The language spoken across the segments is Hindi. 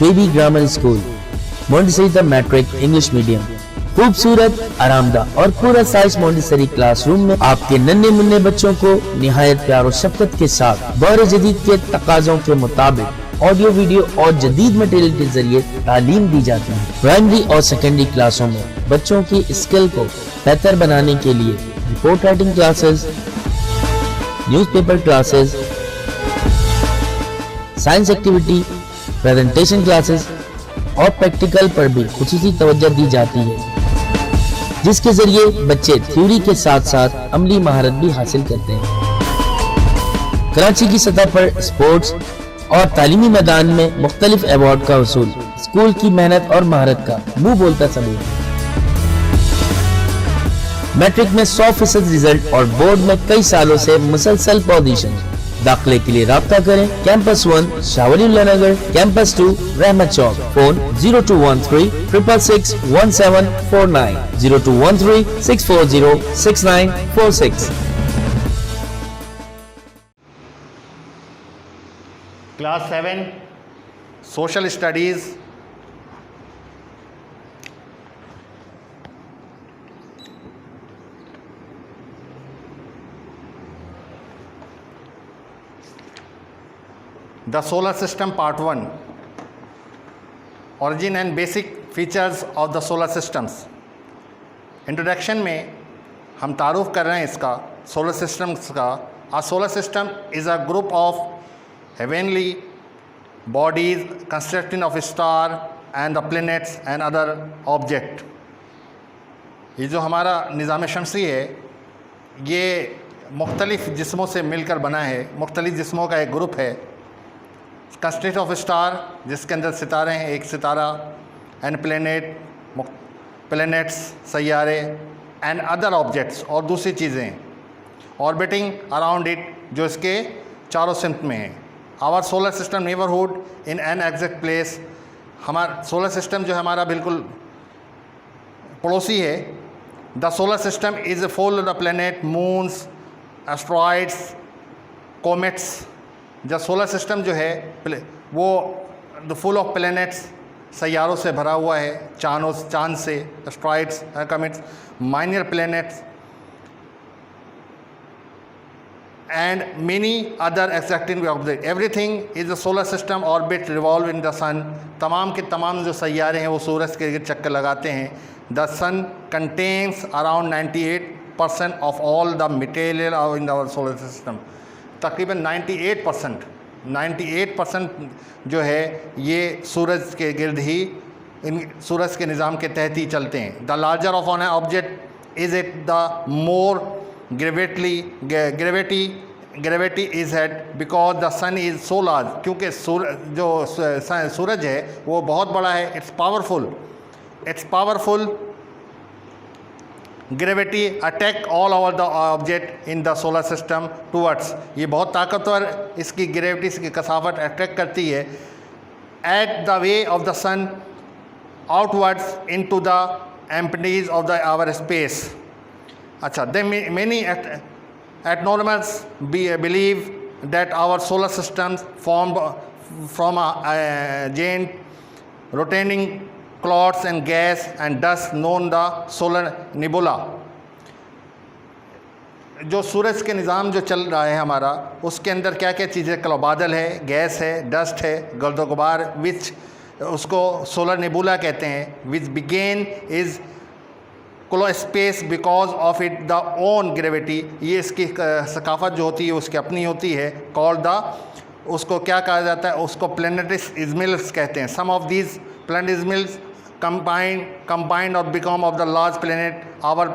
शेबी grammar school, Montessori matric English medium. खूबसूरत, आरामदाह और पूरा साइज मोंटेसरी क्लासरूम में आपके नन्हे मुन्ने बच्चों को निहायत प्यार और शफकत के साथ दौर जदीद के तकाज़ों के मुताबिक ऑडियो, वीडियो और जदीद मटेरियल के जरिए तालीम दी जाती है। प्राइमरी और सेकेंडरी क्लासों में बच्चों की स्किल को बेहतर बनाने के लिए report writing classes, newspaper classes, science activity, presentation classes और प्रैक्टिकल पर भी खुसूसी तवज्जो दी जाती है, जिसके जरिए बच्चे थ्योरी के साथ साथ अमली महारत भी हासिल करते हैं। कराची की सतह पर स्पोर्ट्स और तालीमी मैदान में मुख्तलिफ अवार्ड का वसूल स्कूल की मेहनत और महारत का मुंह बोलता सबूत है। मैट्रिक में 100% रिजल्ट और बोर्ड में कई सालों से मुसलसल पोजीशन। दाखिले के लिए राब्ता करें campus 1 शाहवलीउल्लाह Nagar, campus 2 Rahmat Chowk. Phone 0213 666 1749, 0213 640 6946। Class 7 social studies. The solar system part 1, origin and basic features of the solar systems। Introduction में हम तारुफ कर रहे हैं इसका सोलर सिस्टम्स का। A solar system is a group of heavenly bodies consisting of star and the planets and other object। ये जो हमारा निज़ाम शमसी है ये मुख्तलिफ़ जिस्मों से मिलकर बना है। मुख्तलिफ़ जिस्मों का एक ग्रुप है। कंस्टिट्यूट ऑफ स्टार, जिसके अंदर सितारे हैं, एक सितारा, एंड प्लैनेट्स सैयारे, एंड अदर ऑब्जेक्ट्स और दूसरी चीज़ें ऑर्बिटिंग अराउंड इट, जो इसके चारों सिमत में हैं। Our solar system neighbourhood in an exact place. हमारा सोलर सिस्टम जो है हमारा बिल्कुल पड़ोसी है। The solar system is full of the planet, moons, asteroids, comets. जब सोलर सिस्टम जो है वो द फुल ऑफ प्लैनेट्स, सैयारों से भरा हुआ है, चांद से, asteroids, comets, minor planets and many other extracting object. Everything is the solar system orbit revolve in the sun. तमाम के तमाम जो सैयारे हैं वो सूरज के चक्कर लगाते हैं। The sun contains around 98% of all the material in our solar system. तकरीबन 98% जो है ये सूरज के गिर्द ही, इन सूरज के निज़ाम के तहत ही चलते हैं। The larger of on object is it the more gravity is had because the sun is so large. क्योंकि सूरज है वो बहुत बड़ा है। It's powerful gravity attack all over the object in the solar system towards. ये बहुत ताकतवर इसकी ग्रेविटी, इसकी कसाफत अट्रैक्ट करती है at the way of the sun outwards in to the empties of the our space. अच्छा, they many astronomers believe that our solar systems form from a giant rotating clouds and gas and dust known the solar nebula। जो सूरज के निज़ाम जो चल रहा है हमारा, उसके अंदर क्या क्या चीज़ें, बादल है, गैस है, डस्ट है, गर्दो गुबार, विच उसको सोलर नेबुला कहते हैं। Which began is close space because of it the own gravity. ये इसकी सकाफत जो होती है उसकी अपनी होती है। कॉल्ड द, उसको क्या कहा जाता है, उसको प्लैनेटिस्मिल्स कहते हैं। Some of these planetesimals combined और become of the large planet our.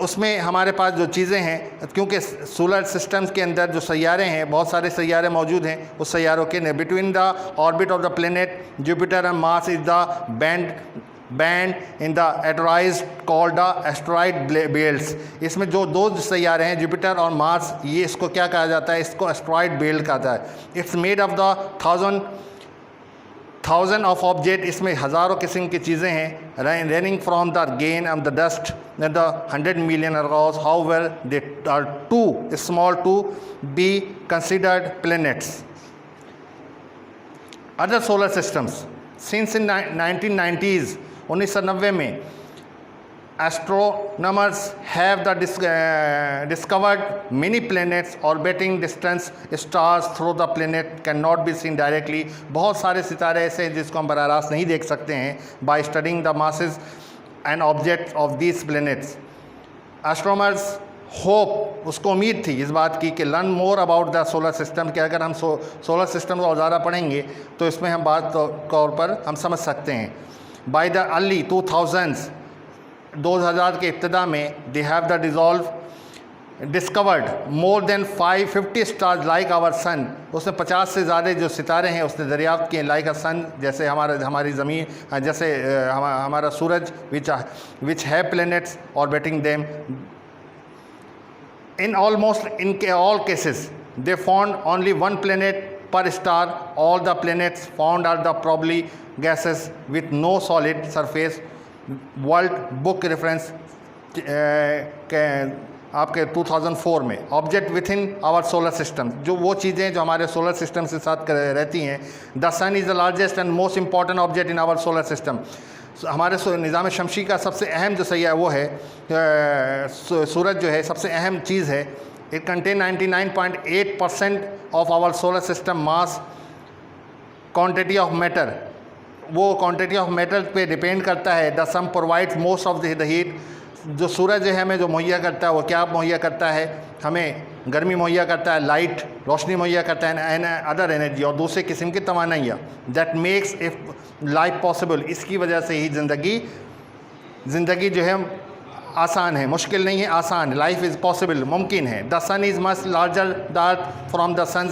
उसमें हमारे पास जो चीज़ें हैं, क्योंकि सोलर सिस्टम्स के अंदर जो सैयारे हैं, बहुत सारे सैयारे मौजूद हैं, उस सैयारों के between the orbit of the planet Jupiter and Mars is the band in the asteroids called the asteroid belts. इसमें जो दो सैयारे हैं जुपिटर और मार्स, ये इसको क्या कहा जाता है, इसको एस्टेरॉइड बेल्ट कहा जाता है। It's made of the thousand of object. इसमें हज़ारों किस्म की चीज़ें हैं। Running from the gain of the dust the 100 million arrows, however they are too small to be considered planets। Other solar systems since in 1990s 1990 में astronomers have discovered many planets orbiting distant stars through the planet cannot be seen directly. बहुत सारे सितारे ऐसे हैं जिसको हम बराह रास्त नहीं देख सकते हैं by studying the masses and objects of these planets. Astronomers hope, उसको उम्मीद थी इस बात की कि learn more about the solar system, कि अगर हम सोलर सिस्टम को ज़्यादा पढ़ेंगे तो इसमें हम बात तौर पर हम समझ सकते हैं. By the early 2000s 2000 के इब्तिदा में they have discovered more than 550 stars like our sun. उसने 50 से ज़्यादा जो सितारे हैं उसने दरियाफ्त किए like a sun, जैसे हमारी ज़मीन, जैसे हमारा सूरज, which have planets orbiting them. In all cases they found only one planet per star. All the planets found are the probably gases with no solid surface. World book reference आपके 2004 में. Object within our solar system, जो वो चीज़ें जो हमारे सोलर सिस्टम के साथ रहती हैं. The sun is the largest and most important object in our solar system. हमारे निज़ाम शमसी का सबसे अहम जो सैयारा वो है सूरज, जो है सबसे अहम चीज़ है. It contain 99.8% of our solar system mass. Quantity of matter, वो क्वांटिटी ऑफ मेटल पे डिपेंड करता है. The sun provides most of the heat. जो सूरज है हमें जो मुहैया करता है वो क्या मुहैया करता है? हमें गर्मी मुहैया करता है, लाइट, रोशनी मुहैया करता है, एंड अदर एनर्जी और दूसरे किस्म की तवानाइयाँ. That makes if life possible. इसकी वजह से ही ज़िंदगी जो है आसान है, मुश्किल नहीं है, आसान. लाइफ इज़ पॉसिबल, मुमकिन है. The sun is much larger the earth from the sun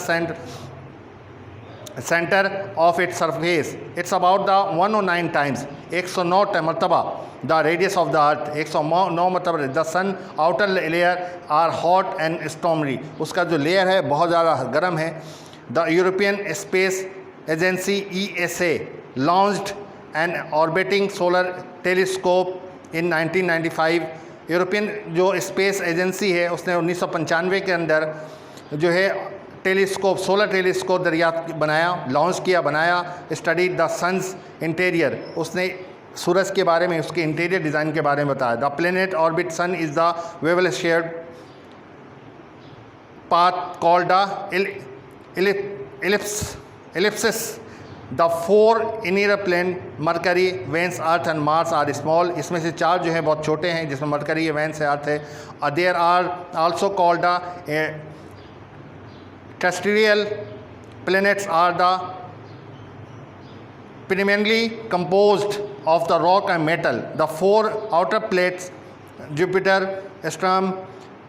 centre of its surface. It's about the 109 times, 109 मरतबा the radius of the earth, 109 मरतबा. The sun outer layer are hot and stormy. उसका जो लेयर है बहुत ज़्यादा गर्म है. The European Space Agency ESA launched an orbiting solar telescope in 1995. European जो स्पेस एजेंसी है उसने 1995 के अंदर जो है टेलीस्कोप, सोलर टेलीस्कोप दरियाफ्त लॉन्च किया, बनाया. स्टडी द सन्स इंटीरियर, उसने सूरज के बारे में, उसके इंटीरियर डिज़ाइन के बारे में बताया. The planet orbit sun is the oval shaped path called the ellipsis. The 4 inner plane Mercury, Venus, earth and Mars are small. इसमें से 4 जो है बहुत छोटे हैं, जिसमें मरकरी है, वेंस है, अर्थ है. There are also called the terrestrial planets are the primarily composed of the rock and metal. The 4 outer plates, Jupiter, Saturn,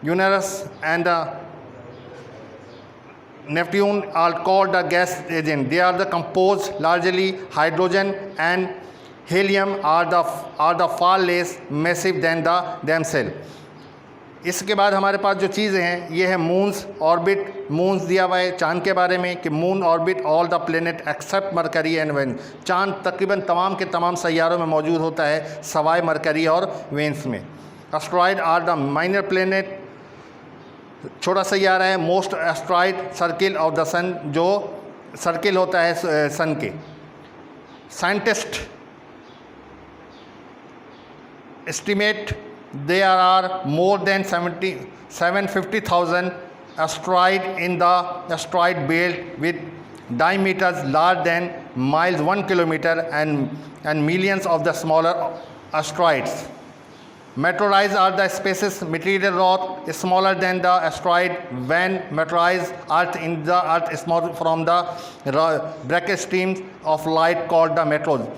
Uranus and Neptune, are called the gas agent. They are the composed largely hydrogen and helium, are the far less massive than themselves. इसके बाद हमारे पास जो चीज़ें हैं ये है मून्स ऑर्बिट. मून्स दिया हुआ है चांद के बारे में कि moon orbit all the planet except Mercury and Venus. चांद तकरीबन तमाम के तमाम सैयारों में मौजूद होता है सवाए मरकरी और वेंस में. Asteroid are the minor planet, छोटा सैयारा है. Most asteroid circle of the sun, जो सर्किल होता है सन के. Scientist estimate there are more than 750,000 asteroids in the asteroid belt with diameters larger than miles 1 kilometer and millions of the smaller asteroids. Meteorites are the species material rock smaller than the asteroid. When meteorites earth in the earth small from the bracket streams of light called the meteors.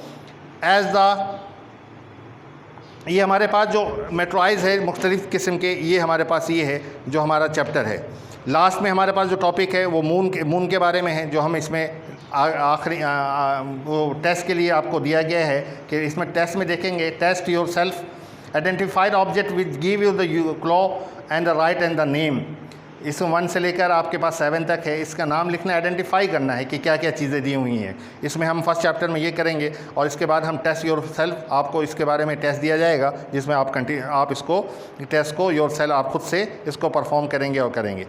As the ये हमारे पास जो मेट्रॉइज़ है मुख्तलिफ़ किस्म के, ये हमारे पास ये है जो हमारा चैप्टर है. लास्ट में हमारे पास जो टॉपिक है वो मून के बारे में है, जो हम इसमें आखिरी वो टेस्ट के लिए आपको दिया गया है कि इसमें टेस्ट में देखेंगे. Test yourself, identified object which give you the clue and the right and the name. इसमें 1 से लेकर आपके पास 7 तक है. इसका नाम लिखना, आइडेंटिफाई करना है कि क्या क्या चीज़ें दी हुई हैं. इसमें हम फर्स्ट चैप्टर में ये करेंगे और इसके बाद हम टेस्ट योर सेल्फ, आपको इसके बारे में टेस्ट दिया जाएगा जिसमें आप इसको टेस्ट को योर सेल्फ आप खुद से इसको परफॉर्म करेंगे और करेंगे.